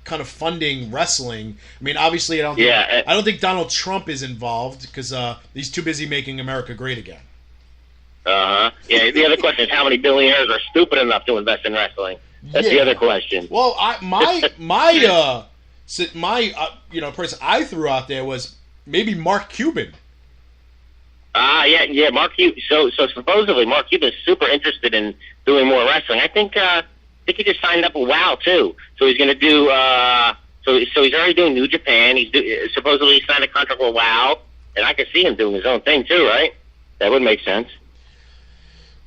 kind of funding wrestling. I mean, obviously, I don't think Donald Trump is involved because he's too busy making America great again. Yeah. The other question is how many billionaires are stupid enough to invest in wrestling. That's the other question. Well, person I threw out there was maybe Mark Cuban. Yeah, Mark Cuban. So supposedly Mark Cuban is super interested in doing more wrestling. I think he just signed up with WoW too. So he's going to do. So he's already doing New Japan. Supposedly he signed a contract with WoW, and I could see him doing his own thing too, right? That would make sense.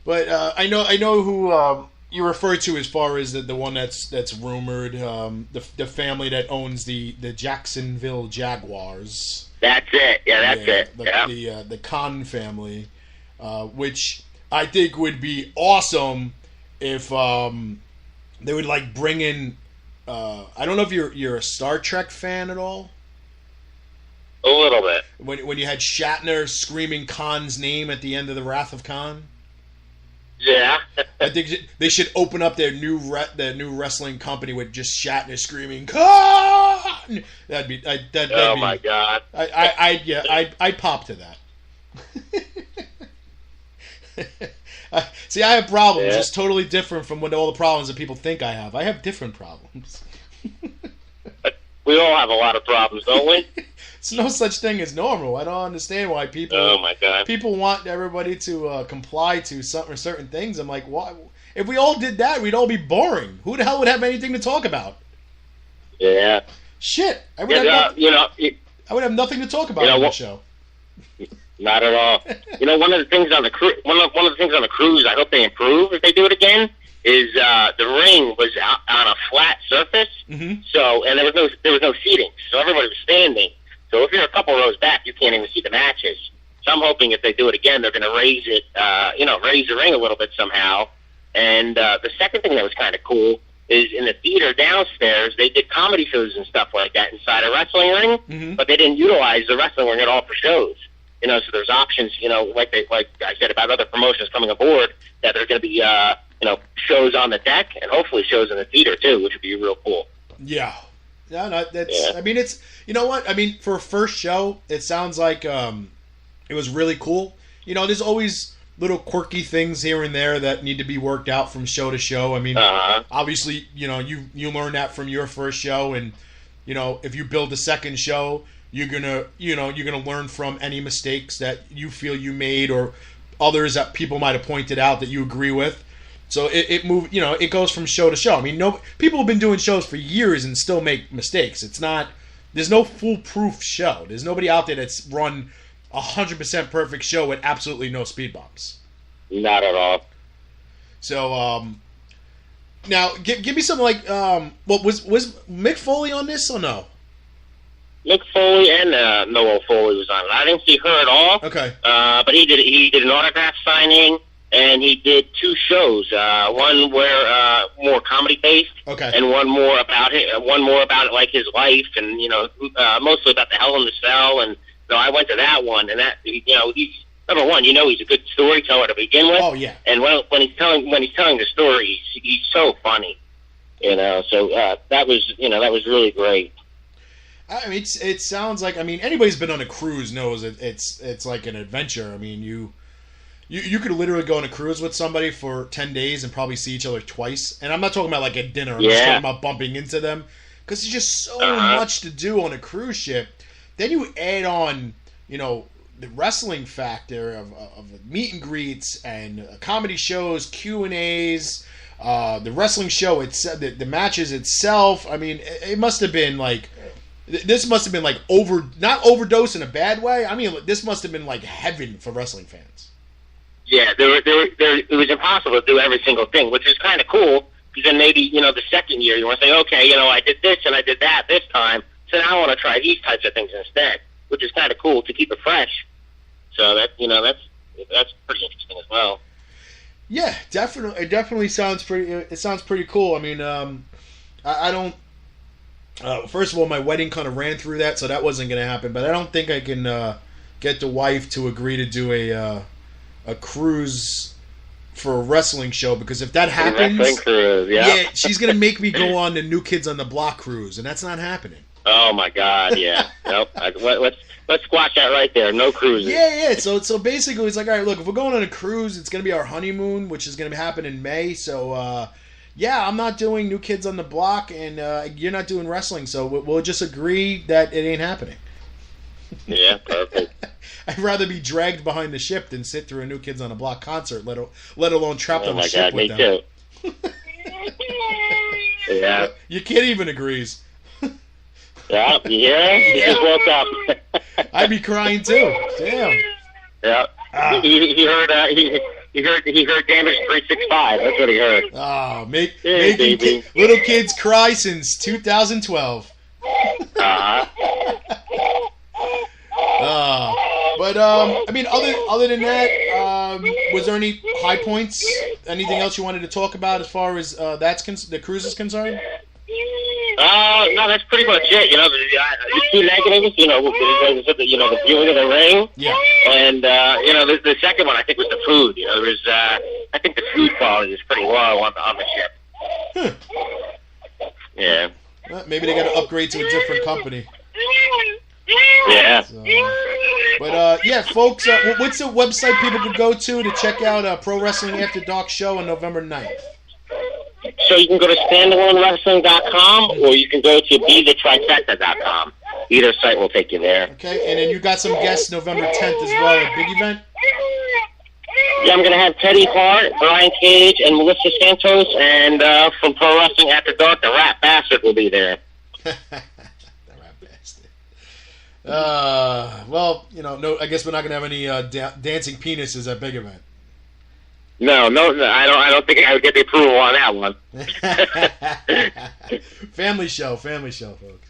But I know who you refer to as far as the one that's rumored. The family that owns the Jacksonville Jaguars. That's it. Yeah, that's it. The Khan family, which I think would be awesome if they would like bring in. I don't know if you're a Star Trek fan at all. A little bit. When you had Shatner screaming Khan's name at the end of the Wrath of Khan. Yeah. I think they should open up their new wrestling company with just Shatner screaming Khan. That'd be my God. I'd pop to that. See, I have problems. Yeah. It's totally different from all the problems that people think I have. I have different problems. We all have a lot of problems, don't we? It's no such thing as normal. I don't understand why people. Oh my God. People want everybody to comply to certain things. I'm like, why? If we all did that, we'd all be boring. Who the hell would have anything to talk about? Yeah. Shit. I would have nothing to talk about on the show. Not at all. One of the things on the cruise, I hope they improve if they do it again, is the ring was out on a flat surface. Mm-hmm. So, and there was no seating, so everybody was standing. So if you're a couple rows back, you can't even see the matches. So I'm hoping if they do it again, they're going to raise it, raise the ring a little bit somehow. And the second thing that was kind of cool is in the theater downstairs, they did comedy shows and stuff like that inside a wrestling ring, mm-hmm. but they didn't utilize the wrestling ring at all for shows. So there's options, like I said about other promotions coming aboard, that there's going to be, shows on the deck and hopefully shows in the theater too, which would be real cool. Yeah. No, that's. Yeah. I mean, it's. You know what? I mean, for a first show, it sounds like it was really cool. There's always little quirky things here and there that need to be worked out from show to show. I mean, obviously, you learn that from your first show, and if you build a second show, you're gonna learn from any mistakes that you feel you made or others that people might have pointed out that you agree with. So it goes from show to show. I mean, people have been doing shows for years and still make mistakes. There's no foolproof show. There's nobody out there that's run 100% perfect show with absolutely no speed bumps. Not at all. So, now give me something like, was Mick Foley on this or no? Mick Foley and Noel Foley was on it. I didn't see her at all. Okay. But he did an autograph signing. And he did two shows, one where more comedy based, okay, and one more about like his life, and mostly about the Hell in the Cell. And so I went to that one, and that he's number one, he's a good storyteller to begin with. Oh yeah. And when he's telling the story, he's so funny, So that was really great. I mean, it sounds like anybody's been on a cruise knows it's like an adventure. I mean You could literally go on a cruise with somebody for 10 days and probably see each other twice. And I'm not talking about like at dinner. I'm just talking about bumping into them. Because there's just so much to do on a cruise ship. Then you add on, the wrestling factor of meet and greets and comedy shows, Q&As, the wrestling show, the matches itself. I mean, it must have been like... This must have been like not overdose in a bad way. I mean, this must have been like heaven for wrestling fans. Yeah, it was impossible to do every single thing, which is kind of cool, because then maybe, the second year you want to say, okay, I did this and I did that this time, so now I want to try these types of things instead, which is kind of cool to keep it fresh. So that's pretty interesting as well. Yeah, definitely. It definitely sounds pretty cool. I mean, I don't... first of all, my wedding kind of ran through that, so that wasn't going to happen, but I don't think I can get the wife to agree to do a cruise for a wrestling show, because if that happens, wrestling cruise, yeah, she's gonna make me go on the New Kids on the Block cruise, and that's not happening. Oh my God, yeah. Nope. Let's squash that right there. No cruises. Yeah. So basically, it's like, all right, look, if we're going on a cruise, it's gonna be our honeymoon, which is gonna happen in May. So, yeah, I'm not doing New Kids on the Block, and you're not doing wrestling. So we'll just agree that it ain't happening. Yeah, perfect. I'd rather be dragged behind the ship than sit through a New Kids on the Block concert, let alone trapped on the ship with them. Me too. Yeah. Your kid even agrees. Yeah, he just woke up. I'd be crying too. Damn. Yeah. He heard Damage 365. That's what he heard. Oh, making little kids cry since 2012. But I mean, other than that, was there any high points? Anything else you wanted to talk about as far as the cruise is concerned? No, that's pretty much it. You know, the two negatives. You know, the viewing of the ring. Yeah. And the second one I think was the food. You know, there was I think the food quality is pretty low on the ship. Yeah. Well, maybe they got to upgrade to a different company. Yeah. So, but yeah, folks, what's the website people could go to check out Pro Wrestling After Dark show on November 9th? So you can go to standalonewrestling.com or you can go to bethetrifecta.com. Either site will take you there. Okay, and then you got some guests November 10th as well at Big Event? Yeah, I'm going to have Teddy Hart, Brian Cage, and Melissa Santos, and from Pro Wrestling After Dark, the Rat Bastard will be there. The Rat Bastard. Well, no, I guess we're not going to have any dancing penises at Big Event. No, I don't think I would get the approval on that one. Family show, folks.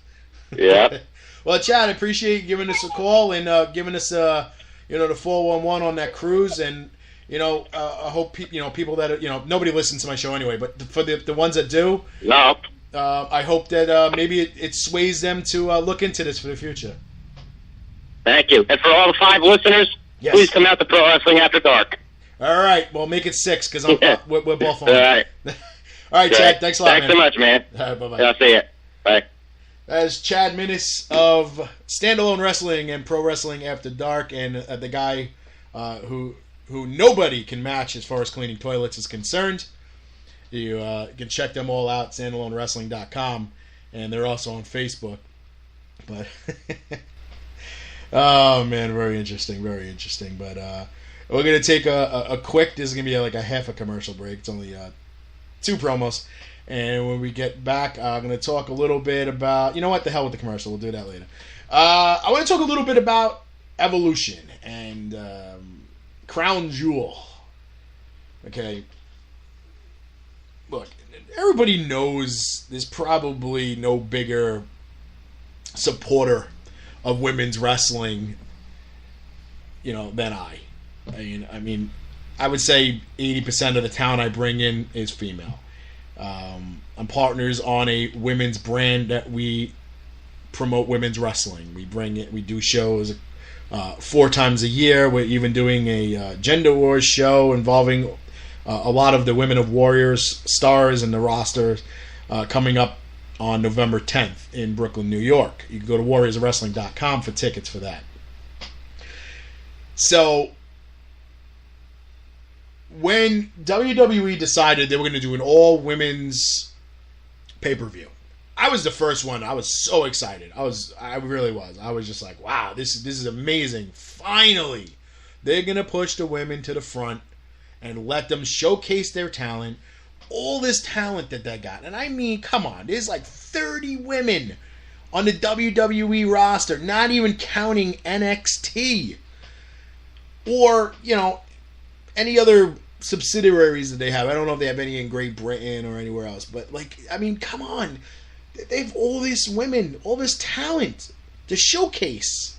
Yeah. Well, Chad, I appreciate you giving us a call and giving us the 411 on that cruise, and I hope people that nobody listens to my show anyway, but for the ones that do, no. I hope that maybe it sways them to look into this for the future. Thank you, and for all the 5 listeners, yes, please come out to Pro Wrestling After Dark. All right, well, make it 6 because we're both on. All right. All right, Chad. Thanks a lot, Thanks so much, man. All right, bye-bye. I'll see you. Bye. As Chad Minnis of Standalone Wrestling and Pro Wrestling After Dark, and the guy who nobody can match as far as cleaning toilets is concerned. You can check them all out, standalonewrestling.com, and they're also on Facebook. But oh man, very interesting. But we're gonna take a quick. This is gonna be like a half a commercial break. It's only 2 promos. And when we get back, I'm going to talk a little bit about... what? The hell with the commercial. We'll do that later. I want to talk a little bit about Evolution and Crown Jewel. Okay. Look, everybody knows there's probably no bigger supporter of women's wrestling, than I. I mean, I would say 80% of the talent I bring in is female. I'm partners on a women's brand that we promote women's wrestling. We do shows 4 times a year. We're even doing a Gender Wars show involving a lot of the Women of Warriors stars and the roster coming up on November 10th in Brooklyn, New York. You can go to warriorswrestling.com for tickets for that. So when WWE decided they were going to do an all-women's pay-per-view, I was the first one. I was so excited. I really was. I was just like, wow, this is amazing. Finally, they're going to push the women to the front and let them showcase their talent. All this talent that they got. And I mean, come on. There's like 30 women on the WWE roster, not even counting NXT. Or, any other subsidiaries that they have. I don't know if they have any in Great Britain or anywhere else, but come on. They have all these women, all this talent to showcase.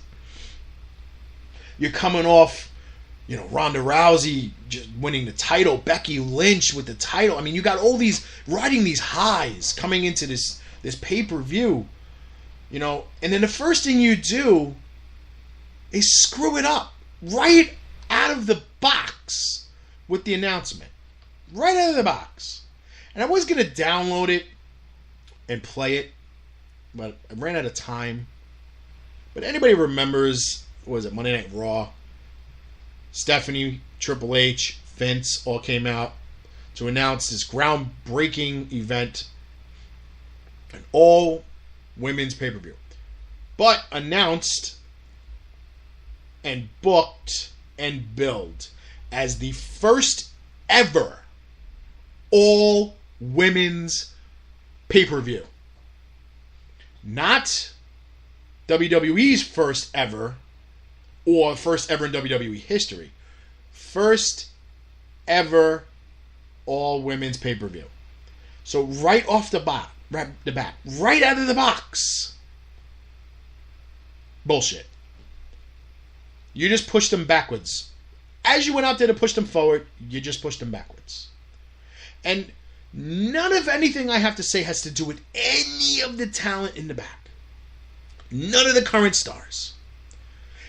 You're coming off, Ronda Rousey just winning the title, Becky Lynch with the title. I mean, you got all these riding these highs coming into this pay-per-view, and then the first thing you do is screw it up right out of the box with the announcement. Right out of the box. And I was going to download it and play it, but I ran out of time. But anybody remembers, what was it, Monday Night Raw? Stephanie, Triple H, Vince all came out to announce this groundbreaking event, an all-women's pay-per-view. But announced and booked and billed as the first ever all-women's pay-per-view. Not WWE's first ever, or first ever in WWE history. First ever all-women's pay-per-view. So right off the bat, right out of the box. Bullshit. You just pushed them backwards. As you went out there to push them forward, you just pushed them backwards. And none of anything I have to say has to do with any of the talent in the back. None of the current stars.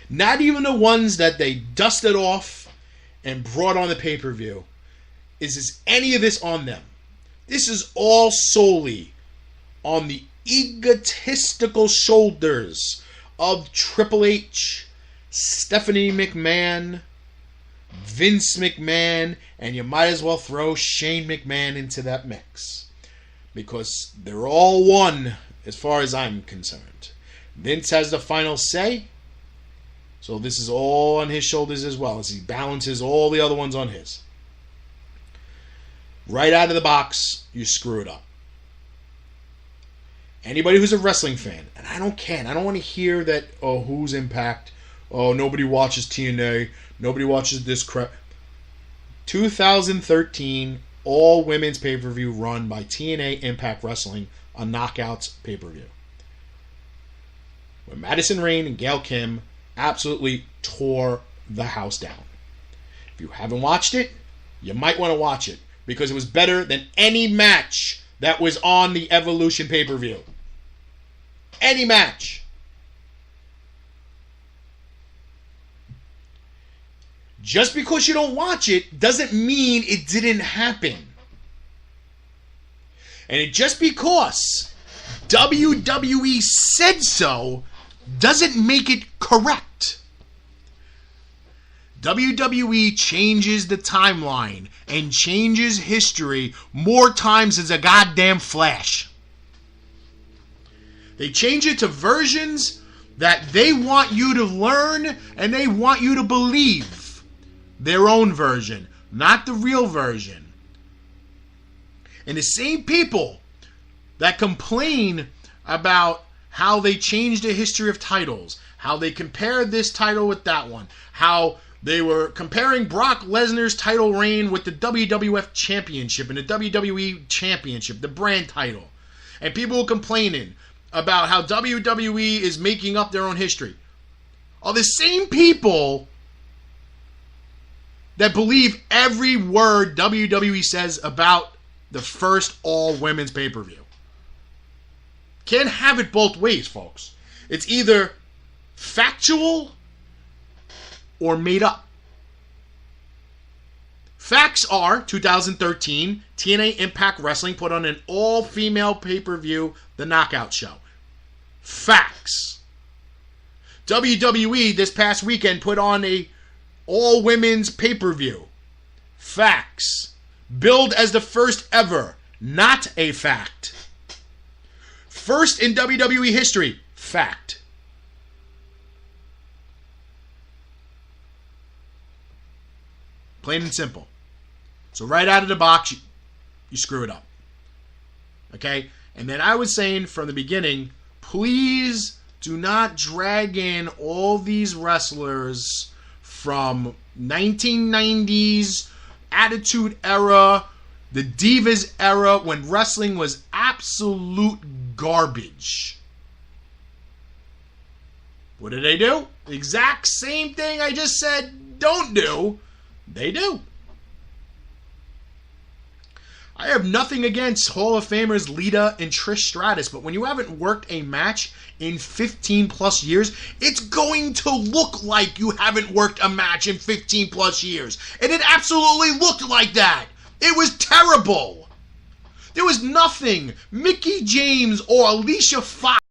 Not even the ones that they dusted off and brought on the pay-per-view. Is any of this on them? This is all solely on the egotistical shoulders of Triple H, Stephanie McMahon, Vince McMahon, and you might as well throw Shane McMahon into that mix. Because they're all one as far as I'm concerned. Vince has the final say, so this is all on his shoulders as well, as he balances all the other ones on his. Right out of the box, you screw it up. Anybody who's a wrestling fan, and I don't care, I don't want to hear that, oh, who's Impact? Oh, nobody watches TNA. Nobody watches this crap. 2013 all-women's pay-per-view run by TNA Impact Wrestling, a Knockouts pay-per-view. Where Madison Rayne and Gail Kim absolutely tore the house down. If you haven't watched it, you might want to watch it, because it was better than any match that was on the Evolution pay-per-view. Any match. Just because you don't watch it doesn't mean it didn't happen. And just because WWE said so doesn't make it correct. WWE changes the timeline and changes history more times as a goddamn flash. They change it to versions that they want you to learn and they want you to believe. Their own version, not the real version. And the same people that complain about how they changed the history of titles, how they compared this title with that one, how they were comparing Brock Lesnar's title reign with the WWF Championship and the WWE Championship, the brand title. And people were complaining about how WWE is making up their own history. Are the same people that believe every word WWE says about the first all-women's pay-per-view. Can't have it both ways, folks. It's either factual or made up. Facts are, 2013, TNA Impact Wrestling put on an all-female pay-per-view, The Knockout Show. Facts. WWE this past weekend put on a all-women's pay-per-view. Facts. Billed as the first ever. Not a fact. First in WWE history. Fact. Plain and simple. So right out of the box, you screw it up. Okay? And then I was saying from the beginning, please do not drag in all these wrestlers from 1990s, Attitude Era, the Divas Era, when wrestling was absolute garbage. What do? The exact same thing I just said don't do. They do. I have nothing against Hall of Famers Lita and Trish Stratus, but when you haven't worked a match in 15 plus years, it's going to look like you haven't worked a match in 15 plus years. And it absolutely looked like that. It was terrible. There was nothing Mickie James or Alicia Fox